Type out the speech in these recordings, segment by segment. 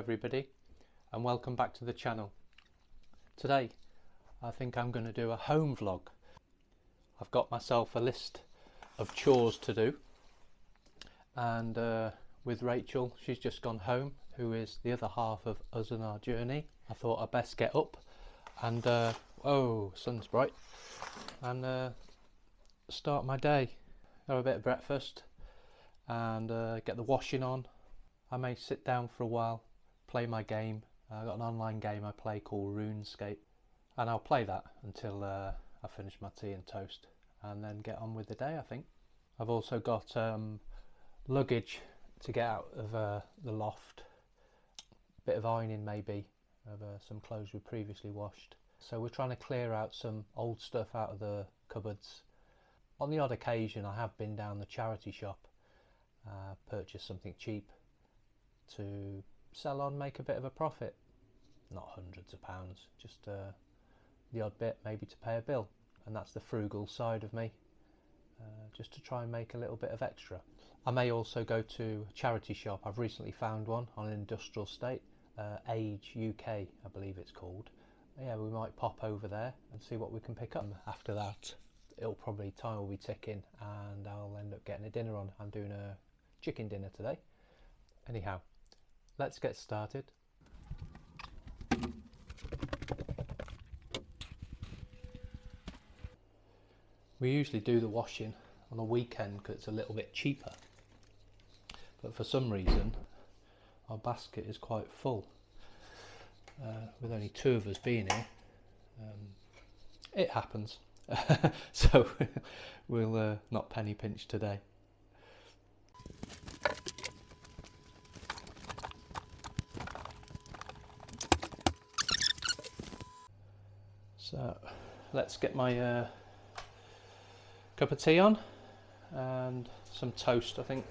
everybody, and welcome back to the channel. Today I think I'm going to do a home vlog. I've got myself a list of chores to do, and with Rachel, she's just gone home, who is the other half of us and our journey. I thought I'd best get up and oh, sun's bright, and start my day. Have a bit of breakfast and get the washing on. I may sit down for a while, play my game. I've got an online game I play called RuneScape, and I'll play that until I finish my tea and toast, and then get on with the day, I think. I've also got luggage to get out of the loft, a bit of ironing maybe of some clothes we previously washed. So we're trying to clear out some old stuff out of the cupboards. On the odd occasion I have been down the charity shop, purchased something cheap to sell on, make a bit of a profit. Not hundreds of pounds, just the odd bit maybe to pay a bill, and that's the frugal side of me, just to try and make a little bit of extra. I may also go to a charity shop. I've recently found one on an industrial estate, Age UK I believe it's called. Yeah, we might pop over there and see what we can pick up. After that time will be ticking and I'll end up getting a dinner on. I'm doing a chicken dinner today. Anyhow, let's get started. We usually do the washing on a weekend because it's a little bit cheaper, but for some reason our basket is quite full, with only two of us being here. It happens. So we'll not penny pinch today. So let's get my cup of tea on and some toast, I think.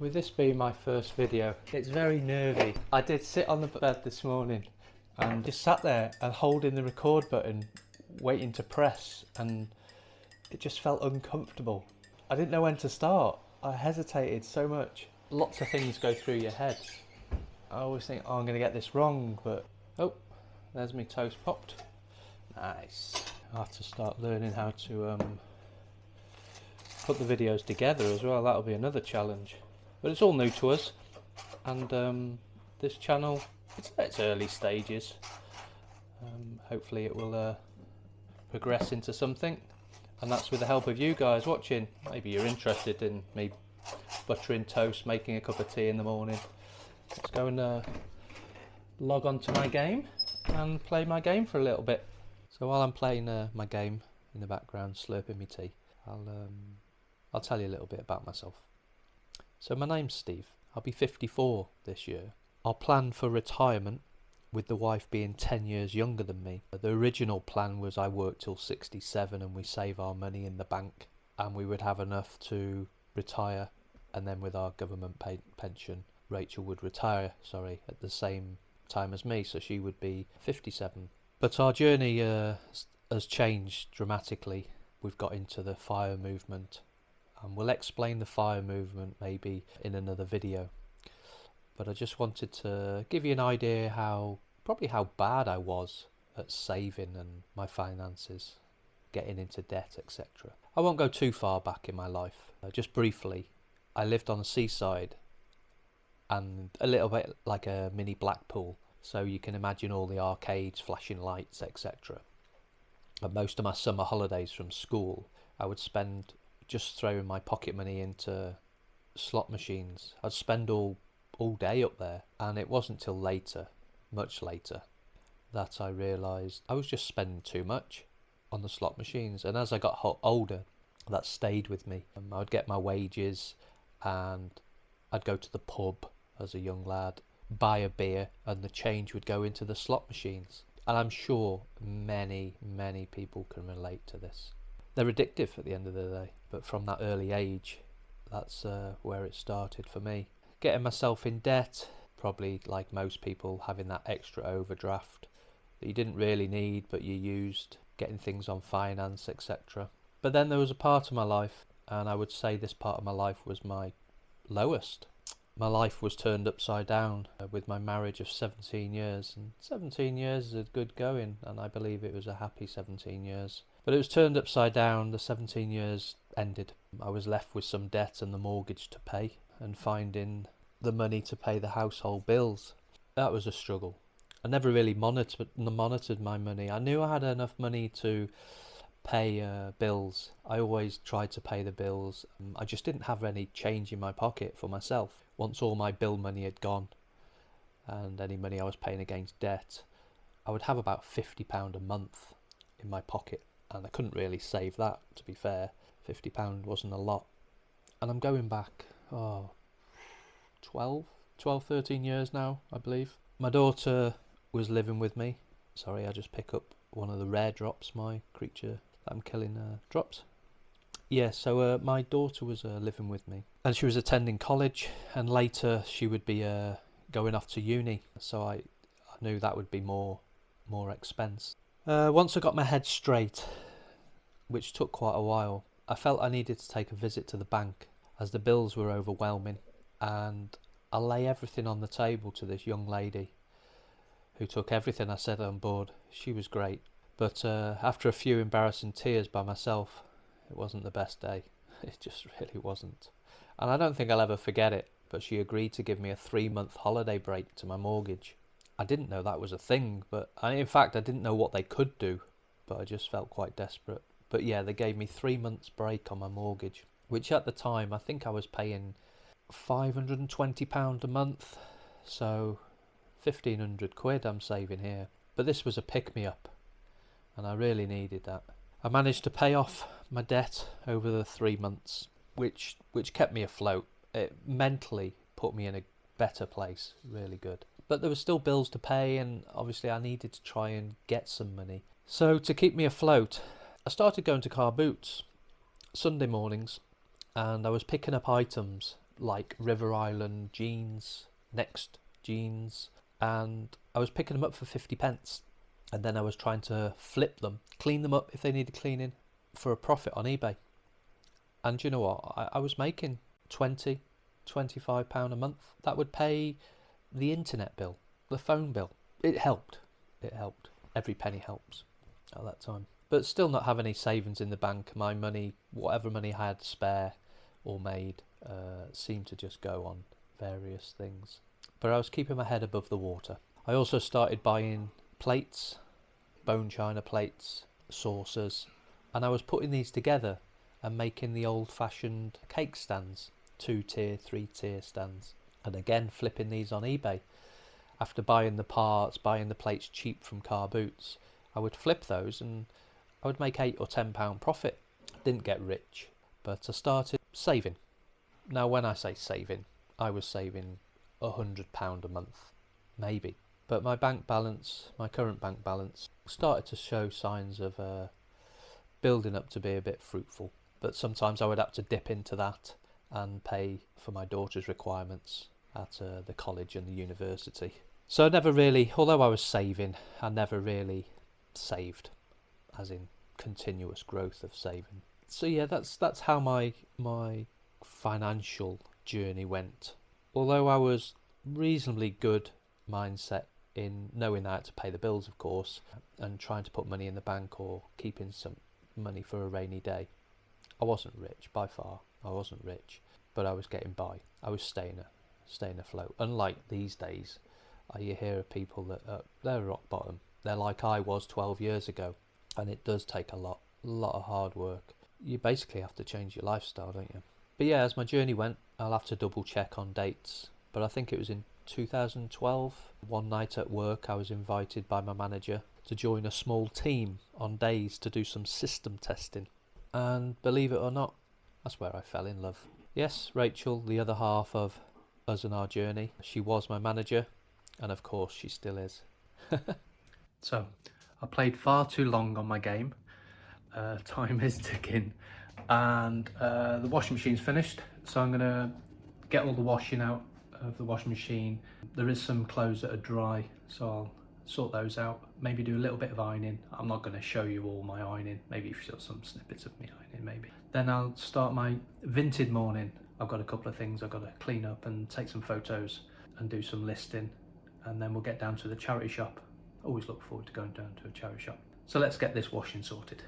With this being my first video, it's very nervy. I did sit on the bed this morning and just sat there and holding the record button, waiting to press, and it just felt uncomfortable. I didn't know when to start. I hesitated so much. Lots of things go through your head. I always think, oh, I'm going to get this wrong, but oh, there's my toast popped. Nice. I'll have to start learning how to put the videos together as well. That'll be another challenge. But it's all new to us, and this channel, it's early stages. Hopefully it will progress into something, and that's with the help of you guys watching. Maybe you're interested in me buttering toast, making a cup of tea in the morning. Let's go and log on to my game and play my game for a little bit. So while I'm playing my game in the background, slurping my tea, I'll tell you a little bit about myself. So my name's Steve. I'll be 54 this year. Our plan for retirement, with the wife being 10 years younger than me, the original plan was I work till 67 and we save our money in the bank, and we would have enough to retire, and then with our government pension, Rachel would retire, at the same time as me, so she would be 57. But our journey has changed dramatically. We've got into the FIRE movement. We'll explain the FIRE movement maybe in another video, but I just wanted to give you an idea how bad I was at saving and my finances, getting into debt, etc. I won't go too far back in my life. Just briefly, I lived on the seaside, and a little bit like a mini Blackpool, so you can imagine all the arcades, flashing lights, etc. And most of my summer holidays from school I would spend just throwing my pocket money into slot machines. I'd spend all day up there, and it wasn't till later, much later, that I realised I was just spending too much on the slot machines. And as I got older, that stayed with me. I'd get my wages and I'd go to the pub as a young lad, buy a beer and the change would go into the slot machines. And I'm sure many people can relate to this. They're addictive at the end of the day, but from that early age, that's where it started for me. Getting myself in debt, probably like most people, having that extra overdraft that you didn't really need but you used, getting things on finance, etc. But then there was a part of my life, and I would say this part of my life was my lowest. My life was turned upside down with my marriage of 17 years, and 17 years is a good going, and I believe it was a happy 17 years. But it was turned upside down. The 17 years ended. I was left with some debt and the mortgage to pay, and finding the money to pay the household bills. That was a struggle. I never really monitored my money. I knew I had enough money to pay bills. I always tried to pay the bills. I just didn't have any change in my pocket for myself. Once all my bill money had gone and any money I was paying against debt, I would have about £50 a month in my pocket, and I couldn't really save that, to be fair. £50 wasn't a lot. And I'm going back 12, 13 years now, I believe. My daughter was living with me. Sorry, I just pick up one of the rare drops my creature that I'm killing drops. Yeah, so my daughter was living with me, and she was attending college, and later she would be going off to uni, so I knew that would be more expense. Once I got my head straight, which took quite a while, I felt I needed to take a visit to the bank as the bills were overwhelming, and I lay everything on the table to this young lady who took everything I said on board. She was great, but after a few embarrassing tears by myself, it wasn't the best day. It just really wasn't. And I don't think I'll ever forget it, but she agreed to give me a 3-month holiday break to my mortgage. I didn't know that was a thing, but in fact I didn't know what they could do, but I just felt quite desperate. But yeah, they gave me 3 months break on my mortgage, which at the time I think I was paying £520 a month, so 1,500 quid I'm saving here. But this was a pick-me-up, and I really needed that. I managed to pay off my debt over the 3 months, which kept me afloat. It mentally put me in a better place, really good. But there were still bills to pay, and obviously I needed to try and get some money. So to keep me afloat, I started going to Car Boots Sunday mornings, and I was picking up items like River Island jeans, Next jeans, and I was picking them up for 50p. And then I was trying to flip them, clean them up if they needed cleaning, for a profit on eBay. And you know what? I was making £20, £25 a month. That would pay the internet bill, the phone bill. It helped. It helped. Every penny helps at that time. But still not have any savings in the bank. My money, whatever money I had spare or made, seemed to just go on various things. But I was keeping my head above the water. I also started buying plates, bone china plates, saucers, and I was putting these together and making the old-fashioned cake stands, 2-tier, 3-tier stands, and again flipping these on eBay. After buying the parts, buying the plates cheap from Car Boots, I would flip those and I would make £8 or £10 profit. Didn't get rich, but I started saving. Now when I say saving, I was saving £100 a month, maybe. But my bank balance, my current bank balance, started to show signs of building up to be a bit fruitful. But sometimes I would have to dip into that and pay for my daughter's requirements at the college and the university. So I never really, although I was saving, I never really saved, as in continuous growth of saving. So yeah, that's how my financial journey went. Although I was reasonably good mindset in knowing I had to pay the bills, of course, and trying to put money in the bank or keeping some money for a rainy day. I wasn't rich, by far. I wasn't rich, but I was getting by. I was staying afloat. Unlike these days, you hear of people that they're rock bottom. They're like I was 12 years ago, and it does take a lot of hard work. You basically have to change your lifestyle, don't you? But yeah, as my journey went, I'll have to double check on dates, but I think it was in 2012. One night at work I was invited by my manager to join a small team on days to do some system testing, and believe it or not, that's where I fell in love. Yes, Rachel, the other half of us and our journey, she was my manager, And of course she still is. So I played far too long on my game. Time is ticking, and the washing machine's finished, so I'm gonna get all the washing out of the washing machine. There is some clothes that are dry, so I'll sort those out, maybe do a little bit of ironing. I'm not going to show you all my ironing, maybe if you saw some snippets of me ironing maybe. Then I'll start my Vinted morning. I've got a couple of things I've got to clean up and take some photos and do some listing, and then we'll get down to the charity shop. Always look forward to going down to a charity shop. So let's get this washing sorted.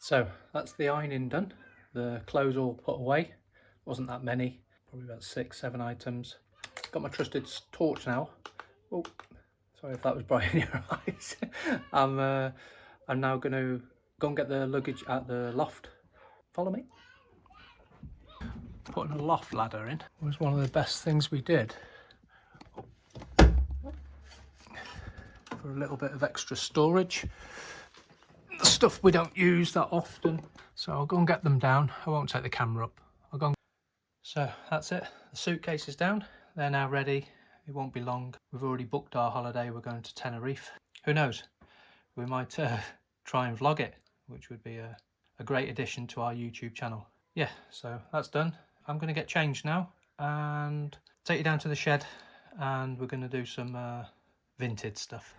So that's the ironing done. The clothes all put away. Wasn't that many, probably about 6-7 items. Got my trusted torch now. Oh, sorry if that was bright in your eyes. I'm now going to go and get the luggage at the loft. Follow me. Putting a loft ladder in was one of the best things we did. For a little bit of extra storage. The stuff we don't use that often, so I'll go and get them down. I won't take the camera up. I'll go and... So that's it. The suitcase is down. They're now ready. It won't be long. We've already booked our holiday. We're going to Tenerife. Who knows? We might try and vlog it, which would be a great addition to our YouTube channel. Yeah, so that's done. I'm going to get changed now and take you down to the shed, and we're going to do some Vinted stuff.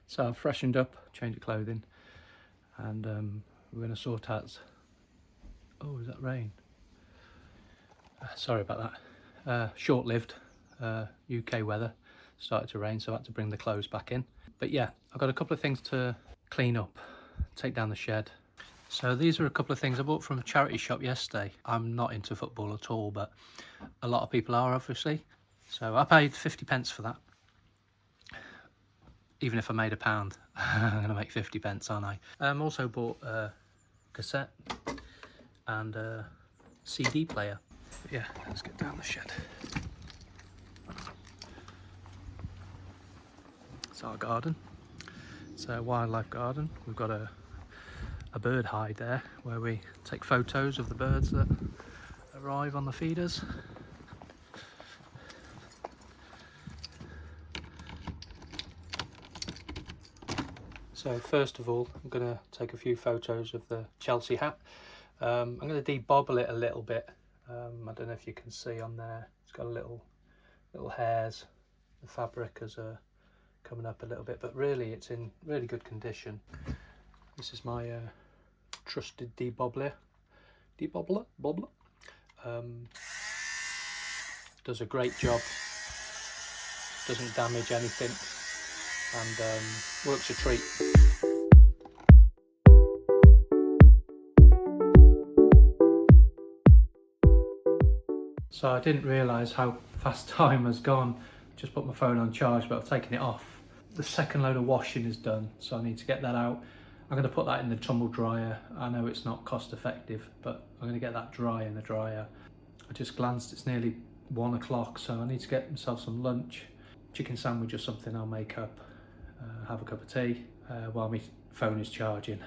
So I've freshened up, changed the clothing, and we're going to sort out... Oh, is that rain? Sorry about that. Short-lived UK weather. Started to rain, so I had to bring the clothes back in. But yeah, I've got a couple of things to clean up, take down the shed. So these are a couple of things I bought from a charity shop yesterday. I'm not into football at all, but a lot of people are, obviously. So I paid 50p for that. Even if I made £1, I'm going to make 50p, aren't I? Also bought a cassette and a CD player. But yeah, let's get down the shed. It's our garden. It's a wildlife garden. We've got a bird hide there where we take photos of the birds that arrive on the feeders. So first of all, I'm going to take a few photos of the Chelsea hat. I'm going to debobble it a little bit. I don't know if you can see on there. It's got a little hairs. The fabric is coming up a little bit, but really it's in really good condition. This is my trusted debobbler. Does a great job. Doesn't damage anything. And works a treat. So I didn't realise how fast time has gone. Just put my phone on charge, but I've taken it off. The second load of washing is done, so I need to get that out. I'm going to put that in the tumble dryer. I know it's not cost effective, but I'm going to get that dry in the dryer. I just glanced, it's nearly 1 o'clock, so I need to get myself some lunch. Chicken sandwich or something I'll make up. Have a cup of tea while my phone is charging.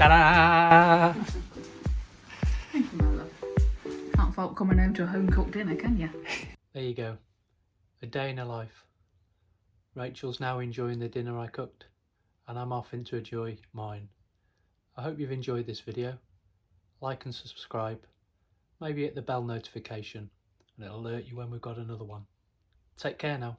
Ta-da! Thank you, my love. Can't fault coming home to a home-cooked dinner, can you? There you go. A day in her life. Rachel's now enjoying the dinner I cooked, and I'm off to enjoy mine. I hope you've enjoyed this video. Like and subscribe. Maybe hit the bell notification, and it'll alert you when we've got another one. Take care now.